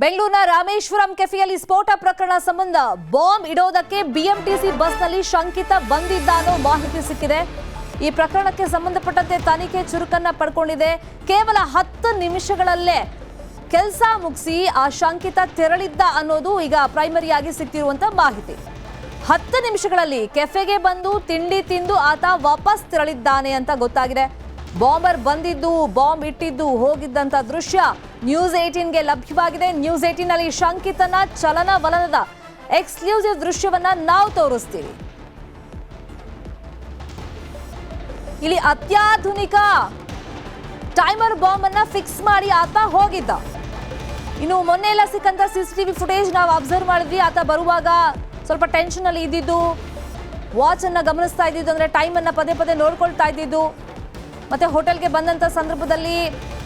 ಬೆಂಗಳೂರಿನ ರಾಮೇಶ್ವರಂ ಕೆಫೆಯಲ್ಲಿ ಸ್ಫೋಟ ಪ್ರಕರಣ ಸಂಬಂಧ ಬಾಂಬ್ ಇಡೋದಕ್ಕೆ ಬಿಎಂಟಿಸಿ ಬಸ್ನಲ್ಲಿ ಶಂಕಿತ ಬಂದಿದ್ದ ಅನ್ನೋ ಮಾಹಿತಿ ಸಿಕ್ಕಿದೆ. ಈ ಪ್ರಕರಣಕ್ಕೆ ಸಂಬಂಧಪಟ್ಟಂತೆ ತನಿಖೆ ಚುರುಕನ್ನ ಪಡ್ಕೊಂಡಿದೆ. ಕೇವಲ 10 ನಿಮಿಷಗಳಲ್ಲೇ ಕೆಲಸ ಮುಗಿಸಿ ಆ ಶಂಕಿತ ತೆರಳಿದ್ದ ಅನ್ನೋದು ಈಗ ಪ್ರೈಮರಿ ಆಗಿ ಸಿಕ್ಕಿರುವಂತ ಮಾಹಿತಿ. 10 ನಿಮಿಷಗಳಲ್ಲಿ ಕೆಫೆಗೆ ಬಂದು ತಿಂಡಿ ತಿಂದು ಆತ ವಾಪಸ್ ತೆರಳಿದ್ದಾನೆ ಅಂತ ಗೊತ್ತಾಗಿದೆ. ಬಾಂಬರ್ ಬಂದಿದ್ದು, ಬಾಂಬ್ ಇಟ್ಟಿದ್ದು, ಹೋಗಿದ್ದಂತ ದೃಶ್ಯ ನ್ಯೂಸ್ 18ಗೆ ಲಭ್ಯವಾಗಿದೆ. ನ್ಯೂಸ್ 18 ನಲ್ಲಿ ಶಂಕಿತನ ಚಲನವಲನದ ಎಕ್ಸ್ಕ್ಲೂಸಿವ್ ದೃಶ್ಯವನ್ನ ನಾವು ತೋರಿಸ್ತೀವಿ. ಇಲ್ಲಿ ಅತ್ಯಾಧುನಿಕ ಟೈಮರ್ ಬಾಂಬ್ ಅನ್ನ ಫಿಕ್ಸ್ ಮಾಡಿ ಆತ ಹೋಗಿದ್ದ. ಇನ್ನು ಮೊನ್ನೆ ಎಲ್ಲ ಸಿಕ್ಕಂತ ಸಿಸಿಟಿವಿ ಫುಟೇಜ್ ನಾವು ಅಬ್ಸರ್ವ್ ಮಾಡಿದ್ವಿ. ಆತ ಬರುವಾಗ ಸ್ವಲ್ಪ ಟೆನ್ಷನ್ ಅಲ್ಲಿ ಇದ್ದಿದ್ದು, ವಾಚ್ ಅನ್ನ ಗಮನಿಸ್ತಾ ಇದ್ದಿದ್ದು, ಅಂದ್ರೆ ಟೈಮ್ ಅನ್ನ ಪದೇ ಪದೇ ನೋಡ್ಕೊಳ್ತಾ ಇದ್ದಿದ್ದು, ಮತ್ತೆ ಹೋಟೆಲ್ಗೆ ಬಂದಂತ ಸಂದರ್ಭದಲ್ಲಿ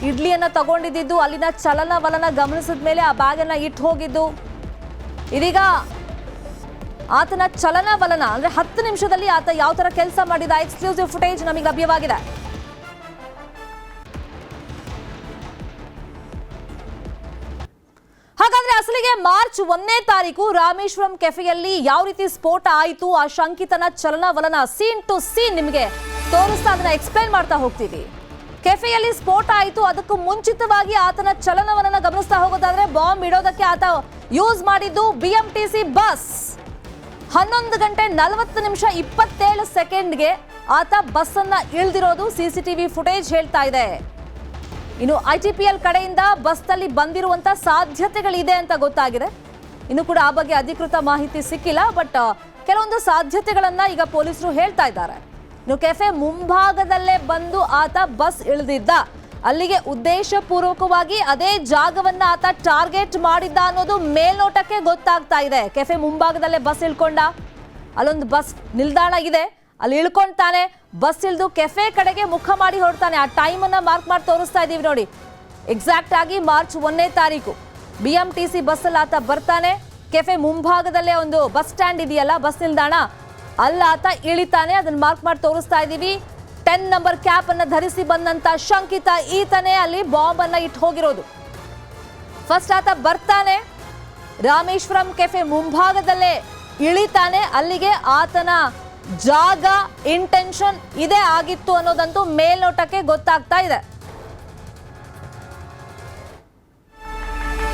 ಇಡ್ಲಿಯನ್ನ ತಗೊಂಡಿದ್ದು, ಅಲ್ಲಿನ ಚಲನವಲನ ಗಮನಿಸಿದ ಮೇಲೆ ಆ ಬ್ಯಾಗ್ ಅನ್ನ ಇಟ್ಟು ಹೋಗಿದ್ದು. ಇದೀಗ ಆತನ ಚಲನವಲನ ಅಂದ್ರೆ 10 ನಿಮಿಷದಲ್ಲಿ ಆತ ಯಾವ ತರ ಕೆಲಸ ಮಾಡಿದ ಎಕ್ಸ್ಕ್ಲೂಸಿವ್ ಫುಟೇಜ್ ನಮಗೆ ಲಭ್ಯವಾಗಿದೆ. ಹಾಗಾದ್ರೆ ಅಸಲಿಗೆ ಮಾರ್ಚ್ 1ನೇ ತಾರೀಕು ರಾಮೇಶ್ವರಂ ಕೆಫೆಯಲ್ಲಿ ಯಾವ ರೀತಿ ಸ್ಫೋಟ ಆಯಿತು, ಆ ಶಂಕಿತನ ಚಲನವಲನ ಸೀನ್ ಟು ಸೀನ್ ನಿಮಗೆ ತೋರಿಸ್ತಾ ಅದನ್ನ ಎಕ್ಸ್ಪ್ಲೈನ್ ಮಾಡ್ತಾ ಹೋಗ್ತೀವಿ. ಕೆಫೆಯಲ್ಲಿ ಸ್ಫೋಟ ಆಯಿತು, ಅದಕ್ಕೂ ಮುಂಚಿತವಾಗಿ ಆತನ ಚಲನವಲನ ಗಮನಿಸ್ತಾ ಹೋಗೋದಾದ್ರೆ ಬಾಂಬ್ ಇಡೋದಕ್ಕೆ ಆತ ಯೂಸ್ ಮಾಡಿದ್ದು ಬಿಎಂಟಿಸಿ ಬಸ್. 11 ಗಂಟೆ 40 ನಿಮಿಷ 27 ಸೆಕೆಂಡ್ಗೆ ಆತ ಬಸ್ ಅನ್ನ ಇಳಿದಿರೋದು ಸಿಸಿಟಿವಿ ಫುಟೇಜ್ ಹೇಳ್ತಾ ಇದೆ. ಇನ್ನು ITPL ಕಡೆಯಿಂದ ಬಸ್ನಲ್ಲಿ ಬಂದಿರುವಂತ ಸಾಧ್ಯತೆಗಳಿದೆ ಅಂತ ಗೊತ್ತಾಗಿದೆ. ಇನ್ನು ಕೂಡ ಆ ಬಗ್ಗೆ ಅಧಿಕೃತ ಮಾಹಿತಿ ಸಿಕ್ಕಿಲ್ಲ, ಬಟ್ ಕೆಲವೊಂದು ಸಾಧ್ಯತೆಗಳನ್ನ ಈಗ ಪೊಲೀಸರು ಹೇಳ್ತಾ ಇದ್ದಾರೆ. ಇನ್ನು ಕೆಫೆ ಮುಂಭಾಗದಲ್ಲೇ ಬಂದು ಆತ ಬಸ್ ಇಳಿದಿದ್ದ, ಅಲ್ಲಿಗೆ ಉದ್ದೇಶಪೂರ್ವಕವಾಗಿ ಅದೇ ಜಾಗವನ್ನ ಆತ ಟಾರ್ಗೆಟ್ ಮಾಡಿದ್ದ ಅನ್ನೋದು ಮೇಲ್ನೋಟಕ್ಕೆ ಗೊತ್ತಾಗ್ತಾ ಇದೆ. ಕೆಫೆ ಮುಂಭಾಗದಲ್ಲೇ ಬಸ್ ಇಳ್ಕೊಂಡ, ಅಲ್ಲೊಂದು ಬಸ್ ನಿಲ್ದಾಣ ಇದೆ, ಅಲ್ಲಿ ಇಳ್ಕೊಂತಾನೆ, ಬಸ್ ಇಳಿದು ಕೆಫೆ ಕಡೆಗೆ ಮುಖ ಮಾಡಿ ಹೊರಡ್ತಾನೆ. ಆ ಟೈಮ್ ಅನ್ನ ಮಾರ್ಕ್ ಮಾಡಿ ತೋರಿಸ್ತಾ ಇದೀವಿ ನೋಡಿ. ಎಕ್ಸಾಕ್ಟ್ ಆಗಿ ಮಾರ್ಚ್ 1ನೇ ತಾರೀಕು BMTC ಬಸ್ ಅಲ್ಲಿ ಆತ ಬರ್ತಾನೆ. ಕೆಫೆ ಮುಂಭಾಗದಲ್ಲೇ ಒಂದು ಬಸ್ ಸ್ಟ್ಯಾಂಡ್ ಇದೆಯಲ್ಲ, ಬಸ್ ನಿಲ್ದಾಣ, ಅಲ್ಲಿ ಆತ ಇಳಿತಾನೆ. ಅದನ್ನ ಮಾರ್ಕ್ ಮಾಡಿ ತೋರಿಸ್ತಾ ಇದೀವಿ. 10 ನಂಬರ್ ಕ್ಯಾಪ್ ಅನ್ನ ಧರಿಸಿ ಬಂದಂತ ಶಂಕಿತ ಈತನೇ ಅಲ್ಲಿ ಬಾಂಬ್ ಅನ್ನ ಇಟ್ಟು ಹೋಗಿರೋದು. ಫಸ್ಟ್ ಆತ ಬರ್ತಾನೆ, ರಾಮೇಶ್ವರಂ ಕೆಫೆ ಮುಂಭಾಗದಲ್ಲೇ ಇಳಿತಾನೆ. ಅಲ್ಲಿಗೆ ಆತನ ಜಾಗ, ಇಂಟೆನ್ಷನ್ ಇದೇ ಆಗಿತ್ತು ಅನ್ನೋದಂತೂ ಮೇಲ್ನೋಟಕ್ಕೆ ಗೊತ್ತಾಗ್ತಾ ಇದೆ.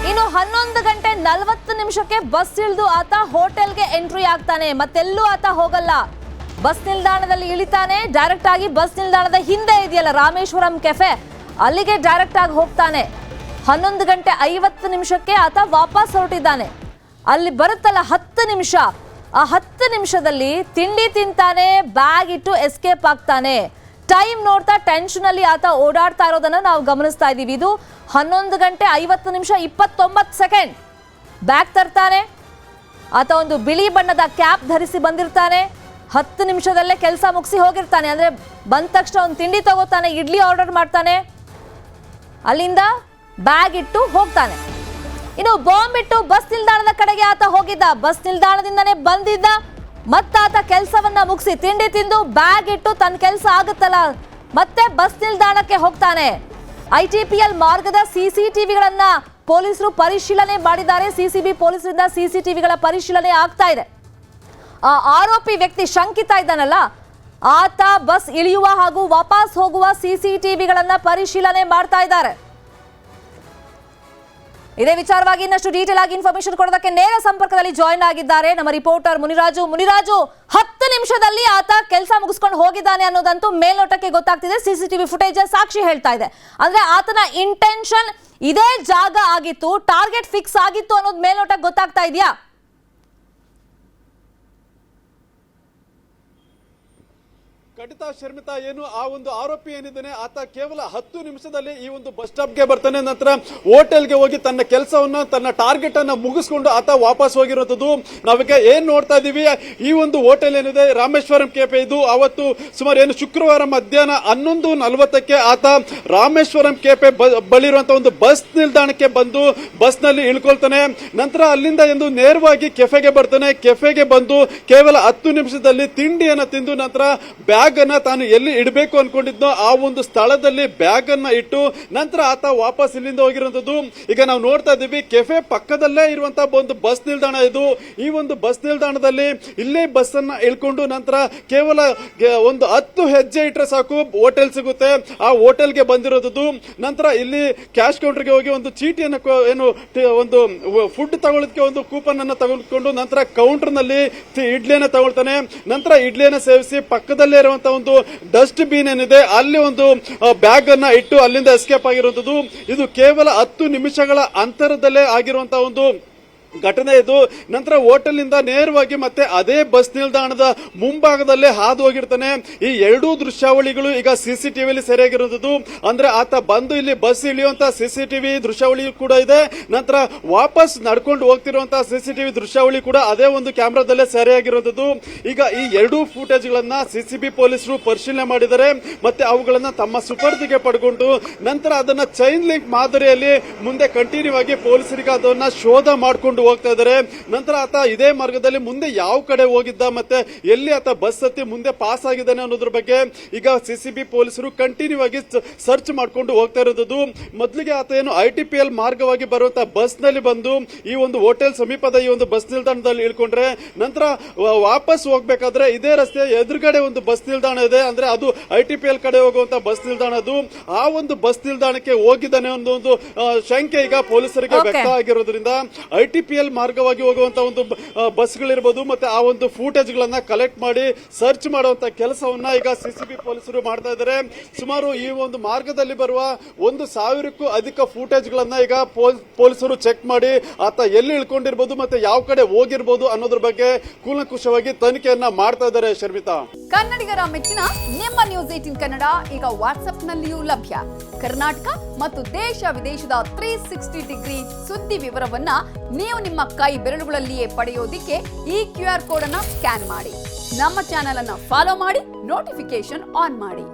ಇನ್ನು 11 ಗಂಟೆ 40 ನಿಮಿಷಕ್ಕೆ ಬಸ್ ಇಳಿದು ಆತ ಹೋಟೆಲ್ಗೆ ಎಂಟ್ರಿ ಆಗ್ತಾನೆ. ಮತ್ತೆಲ್ಲೂ ಆತ ಹೋಗಲ್ಲ, ಬಸ್ ನಿಲ್ದಾಣದಲ್ಲಿ ಇಳಿತಾನೆ. ಡೈರೆಕ್ಟ್ ಆಗಿ ಬಸ್ ನಿಲ್ದಾಣದ ಹಿಂದೆ ಇದೆಯಲ್ಲ ರಾಮೇಶ್ವರಂ ಕೆಫೆ, ಅಲ್ಲಿಗೆ ಡೈರೆಕ್ಟ್ ಆಗಿ ಹೋಗ್ತಾನೆ. 11 ಗಂಟೆ 50 ನಿಮಿಷಕ್ಕೆ ಆತ ವಾಪಸ್ ಹೊರಟಿದ್ದಾನೆ. ಅಲ್ಲಿ ಬರುತ್ತಲ್ಲ 10 ನಿಮಿಷ, ಆ 10 ನಿಮಿಷದಲ್ಲಿ ತಿಂಡಿ ತಿಂತಾನೆ, ಬ್ಯಾಗ್ ಇಟ್ಟು ಎಸ್ಕೇಪ್ ಆಗ್ತಾನೆ. ಟೈಮ್ ನೋಡ್ತಾ ಟೆನ್ಷನ್ ಅಲ್ಲಿ ಆತ ಓಡಾಡ್ತಾ ಇರೋದನ್ನ ನಾವು ಗಮನಿಸ್ತಾ ಇದೀವಿ. ಇದು 11 ಗಂಟೆ 50 ನಿಮಿಷ 29 ಸೆಕೆಂಡ್. ಬ್ಯಾಗ್ ತರ್ತಾನೆ, ಆತ ಒಂದು ಬಿಳಿ ಬಣ್ಣದ ಕ್ಯಾಪ್ ಧರಿಸಿ ಬಂದಿರ್ತಾನೆ. 10 ನಿಮಿಷದಲ್ಲೇ ಕೆಲಸ ಮುಗಿಸಿ ಹೋಗಿರ್ತಾನೆ. ಅಂದ್ರೆ ಬಂದ ತಕ್ಷಣ ಒಂದು ತಿಂಡಿ ತಗೋತಾನೆ, ಇಡ್ಲಿ ಆರ್ಡರ್ ಮಾಡ್ತಾನೆ, ಅಲ್ಲಿಂದ ಬ್ಯಾಗ್ ಇಟ್ಟು ಹೋಗ್ತಾನೆ. ಇನ್ನು ಬಾಂಬ್ ಇಟ್ಟು ಬಸ್ ನಿಲ್ದಾಣದ ಕಡೆಗೆ ಆತ ಹೋಗಿದ್ದ, ಬಸ್ ನಿಲ್ದಾಣದಿಂದನೇ ಬಂದಿದ್ದ. ಮತ್ತಾತ ಕೆಲಸವನ್ನ ಮುಗಿಸಿ ತಿಂಡಿ ತಿಂದು ಬ್ಯಾಗ್ ಇಟ್ಟು ತನ್ನ ಕೆಲಸ ಆಗುತ್ತಲ್ಲ, ಮತ್ತೆ ಬಸ್ ನಿಲ್ದಾಣಕ್ಕೆ ಹೋಗ್ತಾನೆ. ITPL ಮಾರ್ಗದ CCTVಗಳನ್ನ ಪೊಲೀಸರು ಪರಿಶೀಲನೆ ಮಾಡಿದ್ದಾರೆ. CCB ಪೊಲೀಸರಿಂದ CCTVಗಳ ಪರಿಶೀಲನೆ ಆಗ್ತಾ ಇದೆ. ಆ ಆರೋಪಿ ವ್ಯಕ್ತಿ ಶಂಕಿತ ಇದ್ದಾನಲ್ಲ, ಆತ ಬಸ್ ಇಳಿಯುವ ಹಾಗೂ ವಾಪಸ್ ಹೋಗುವ CCTVಗಳನ್ನ ಪರಿಶೀಲನೆ ಮಾಡ್ತಾ ಇದ್ದಾರೆ. ಇದೇ ವಿಚಾರವಾಗಿ ಇನ್ನಷ್ಟು ಡೀಟೇಲ್ ಆಗಿ ಇನ್ಫಾರ್ಮೇಶನ್ ಕೊಡೋದಕ್ಕೆ ನೇರ ಸಂಪರ್ಕದಲ್ಲಿ ಜಾಯಿನ್ ಆಗಿದ್ದಾರೆ ನಮ್ಮ ರಿಪೋರ್ಟರ್ ಮುನಿರಾಜು. 10 ನಿಮಿಷದಲ್ಲಿ ಆತ ಕೆಲಸ ಮುಗಿಸ್ಕೊಂಡು ಹೋಗಿದ್ದಾನೆ ಅನ್ನೋದಂತೂ ಮೇಲ್ನೋಟಕ್ಕೆ ಗೊತ್ತಾಗ್ತಿದೆ. CCTV ಫುಟೇಜ್ ಸಾಕ್ಷಿ ಹೇಳ್ತಾ ಇದೆ. ಅಂದ್ರೆ ಆತನ ಇಂಟೆನ್ಷನ್ ಇದೇ ಜಾಗ ಆಗಿತ್ತು, ಟಾರ್ಗೆಟ್ ಫಿಕ್ಸ್ ಆಗಿತ್ತು ಅನ್ನೋದು ಮೇಲ್ನೋಟಕ್ಕೆ ಗೊತ್ತಾಗ್ತಾ ಇದೆಯಾ? ಖಂಡಿತ ಶರ್ಮಿತಾ, ಏನು ಆ ಒಂದು ಆರೋಪಿ ಏನಿದ್ದಾನೆ ಆತ ಕೇವಲ 10 ನಿಮಿಷದಲ್ಲಿ ಈ ಒಂದು ಬಸ್ ಸ್ಟಾಪ್ಗೆ ಬರ್ತಾನೆ. ನಂತರ ಹೋಟೆಲ್ಗೆ ಹೋಗಿ ತನ್ನ ಕೆಲಸವನ್ನ, ತನ್ನ ಟಾರ್ಗೆಟ್ ಅನ್ನ ಮುಗಿಸ್ಕೊಂಡು ಆತ ವಾಪಸ್ ಹೋಗಿರುವಂತದ್ದು ನಾವೀಗ ಏನ್ ನೋಡ್ತಾ ಇದೀವಿ. ಈ ಒಂದು ಹೋಟೆಲ್ ಏನಿದೆ ರಾಮೇಶ್ವರಂ ಕೆಫೆ, ಇದು ಅವತ್ತು ಸುಮಾರು ಏನು ಶುಕ್ರವಾರ ಮಧ್ಯಾಹ್ನ 11:40ಕ್ಕೆ ಆತ ರಾಮೇಶ್ವರಂ ಕೆಫೆ ಬಳಿರುವಂತಹ ಒಂದು ಬಸ್ ನಿಲ್ದಾಣಕ್ಕೆ ಬಂದು ಬಸ್ ನಲ್ಲಿ ಇಳ್ಕೊಳ್ತಾನೆ. ನಂತರ ಅಲ್ಲಿಂದ ಎಂದು ನೇರವಾಗಿ ಕೆಫೆಗೆ ಬರ್ತಾನೆ. ಕೆಫೆಗೆ ಬಂದು ಕೇವಲ 10 ನಿಮಿಷದಲ್ಲಿ ತಿಂಡಿಯನ್ನ ತಿಂದು ನಂತರ ಬ್ಯಾಗ್ ಬ್ಯಾಗ್ ಅನ್ನ ತಾನು ಎಲ್ಲಿ ಇಡಬೇಕು ಅನ್ಕೊಂಡಿದ್ನೋ ಆ ಒಂದು ಸ್ಥಳದಲ್ಲಿ ಬ್ಯಾಗ್ ಅನ್ನ ಇಟ್ಟು ನಂತರ ಆತ ವಾಪಸ್ ಇಲ್ಲಿಂದ ಹೋಗಿರುವಂತದ್ದು. ಈಗ ನಾವು ನೋಡ್ತಾ ಇದ್ದೀವಿ, ಕೆಫೆ ಪಕ್ಕದಲ್ಲೇ ಇರುವಂತಹ ಒಂದು ಬಸ್ ನಿಲ್ದಾಣ ಇದು. ಈ ಒಂದು ಬಸ್ ನಿಲ್ದಾಣದಲ್ಲಿ ಇಲ್ಲೇ ಬಸ್ ಅನ್ನ ಇಳ್ಕೊಂಡು ನಂತರ ಕೇವಲ ಒಂದು 10 ಹೆಜ್ಜೆ ಇಟ್ರೆ ಸಾಕು ಹೋಟೆಲ್ ಸಿಗುತ್ತೆ. ಆ ಹೋಟೆಲ್ಗೆ ಬಂದಿರೋದು. ನಂತರ ಇಲ್ಲಿ ಕ್ಯಾಶ್ ಕೌಂಟರ್ಗೆ ಹೋಗಿ ಒಂದು ಚೀಟಿಯನ್ನು ಒಂದು ಫುಡ್ ತಗೊಳ್ಳೋದಕ್ಕೆ ಒಂದು ಕೂಪನ್ ಅನ್ನು ತೆಗೆದುಕೊಂಡು ನಂತರ ಕೌಂಟರ್ ನಲ್ಲಿ ಇಡ್ಲಿಯನ್ನು ತಗೊಳ್ತಾನೆ. ನಂತರ ಇಡ್ಲಿಯನ್ನು ಸೇವಿಸಿ ಪಕ್ಕದಲ್ಲೇ ಇರುವಂತಹ ಒಂದು ಡಸ್ಟ್ ಬಿನ್ ಏನಿದೆ ಅಲ್ಲಿ ಒಂದು ಬ್ಯಾಗ್ ಅನ್ನ ಇಟ್ಟು ಅಲ್ಲಿಂದ ಎಸ್ಕೇಪ್ ಆಗಿರುವಂತದ್ದು. ಇದು ಕೇವಲ 10 ನಿಮಿಷಗಳ ಅಂತರದಲ್ಲೇ ಆಗಿರುವಂತಹ ಒಂದು ಘಟನೆ ಇದು. ನಂತರ ಹೋಟೆಲ್ ನಿಂದ ನೇರವಾಗಿ ಮತ್ತೆ ಅದೇ ಬಸ್ ನಿಲ್ದಾಣದ ಮುಂಭಾಗದಲ್ಲೇ ಹಾದು ಹೋಗಿರ್ತಾನೆ. ಈ ಎರಡೂ ದೃಶ್ಯಾವಳಿಗಳು ಈಗ ಸಿಸಿಟಿವಿಯಲ್ಲಿ ಸೆರೆಯಾಗಿರುವುದು. ಅಂದ್ರೆ ಆತ ಬಂದು ಇಲ್ಲಿ ಬಸ್ ಇಳಿಯುವಂತಹ ಸಿಸಿಟಿವಿ ದೃಶ್ಯಾವಳಿ ಕೂಡ ಇದೆ. ನಂತರ ವಾಪಸ್ ನಡ್ಕೊಂಡು ಹೋಗ್ತಿರುವಂತಹ ಸಿಸಿಟಿವಿ ದೃಶ್ಯಾವಳಿ ಕೂಡ ಅದೇ ಒಂದು ಕ್ಯಾಮೆರಾದಲ್ಲೇ ಸೆರೆಯಾಗಿರುವುದು. ಈಗ ಈ ಎರಡೂ ಫುಟೇಜ್ ಗಳನ್ನ ಸಿಸಿಬಿ ಪೊಲೀಸರು ಪರಿಶೀಲನೆ ಮಾಡಿದ್ದಾರೆ. ಮತ್ತೆ ಅವುಗಳನ್ನ ತಮ್ಮ ಸುಪರ್ದಿಗೆ ಪಡ್ಕೊಂಡು ನಂತರ ಅದನ್ನ ಚೈನ್ ಲಿಂಕ್ ಮಾದರಿಯಲ್ಲಿ ಮುಂದೆ ಕಂಟಿನ್ಯೂ ಆಗಿ ಪೊಲೀಸರಿಗೆ ಅದನ್ನ ಶೋಧ ಮಾಡಿಕೊಂಡು ಹೋಗ್ತಾ ಇದ್ದಾರೆ. ನಂತರ ಆತ ಇದೇ ಮಾರ್ಗದಲ್ಲಿ ಮುಂದೆ ಯಾವ ಕಡೆ ಹೋಗಿದ್ದ ಮತ್ತೆ ಎಲ್ಲಿ ಆತ ಬಸ್ ಹತ್ತಿ ಮುಂದೆ ಪಾಸ್ ಆಗಿದ್ದಾನೆ ಅನ್ನೋದ್ರ ಬಗ್ಗೆ ಈಗ ಸಿಸಿಬಿ ಪೊಲೀಸರು ಕಂಟಿನ್ಯೂ ಆಗಿ ಸರ್ಚ್ ಮಾಡ್ಕೊಂಡು ಹೋಗ್ತಾ ಇರೋದು. ಮೊದಲಿಗೆ ಆತ ಏನು ITPL ಮಾರ್ಗವಾಗಿ ಬರುವಂತಹ ಬಸ್ ನಲ್ಲಿ ಬಂದು ಈ ಒಂದು ಹೋಟೆಲ್ ಸಮೀಪದ ಈ ಒಂದು ಬಸ್ ನಿಲ್ದಾಣದಲ್ಲಿ ಇಳ್ಕೊಂಡ್ರೆ ನಂತರ ವಾಪಸ್ ಹೋಗ್ಬೇಕಾದ್ರೆ ಇದೇ ರಸ್ತೆ ಎದುರುಗಡೆ ಒಂದು ಬಸ್ ನಿಲ್ದಾಣ ಇದೆ. ಅಂದ್ರೆ ಅದು ITPL ಕಡೆ ಹೋಗುವಂತ ಬಸ್ ನಿಲ್ದಾಣ. ಅದು ಆ ಒಂದು ಬಸ್ ನಿಲ್ದಾಣಕ್ಕೆ ಹೋಗಿದ್ದಾನೆ ಅನ್ನೋ ಒಂದು ಶಂಕೆ ಈಗ ಪೊಲೀಸರಿಗೆ ವ್ಯಕ್ತ ಆಗಿರೋದ್ರಿಂದ ITPL ಮಾರ್ಗವಾಗಿ ಹೋಗುವಂತ ಒಂದು ಬಸ್ಗಳಿರ್ಬೋದು ಮತ್ತೆ ಆ ಒಂದು ಫೂಟೇಜ್ ಗಳನ್ನ ಕಲೆಕ್ಟ್ ಮಾಡಿ ಸರ್ಚ್ ಮಾಡುವಂತ ಕೆಲಸವನ್ನ ಈಗ ಸಿಸಿಬಿ ಪೊಲೀಸರು ಮಾಡ್ತಾ ಇದ್ದಾರೆ. ಸುಮಾರು ಈ ಒಂದು ಮಾರ್ಗದಲ್ಲಿ ಬರುವ 1,000ಕ್ಕೂ ಅಧಿಕ ಫೂಟೇಜ್ ಗಳನ್ನ ಈಗ ಪೊಲೀಸರು ಚೆಕ್ ಮಾಡಿ ಆತ ಎಲ್ಲಿ ಇಳ್ಕೊಂಡಿರ್ಬೋದು ಮತ್ತೆ ಯಾವ ಕಡೆ ಹೋಗಿರ್ಬೋದು ಅನ್ನೋದ್ರ ಬಗ್ಗೆ ಕೂಲಂಕುಷವಾಗಿ ತನಿಖೆಯನ್ನ ಮಾಡ್ತಾ ಇದ್ದಾರೆ. ಶರ್ಮಿತಾ, ಕನ್ನಡಿಗರ ಮೆಚ್ಚಿನ ನಿಮ್ಮ ನ್ಯೂಸ್ 18 ಕನ್ನಡ ಈಗ ವಾಟ್ಸ್ಆಪ್ ನಲ್ಲಿಯೂ ಲಭ್ಯ. ಕರ್ನಾಟಕ ಮತ್ತು ದೇಶ ವಿದೇಶದ 360 ಡಿಗ್ರಿ ಸುದ್ದಿ ವಿವರವನ್ನ ನೀವು ನಿಮ್ಮ ಕೈ ಬೆರಳುಗಳಲ್ಲಿಯೇ ಪಡೆಯೋದಿಕ್ಕೆ ಈ QR ಕೋಡ್ ಅನ್ನ ಸ್ಕ್ಯಾನ್ ಮಾಡಿ. ನಮ್ಮ ಚಾನೆಲ್ ಅನ್ನ ಫಾಲೋ ಮಾಡಿ, ನೋಟಿಫಿಕೇಶನ್ ಆನ್ ಮಾಡಿ.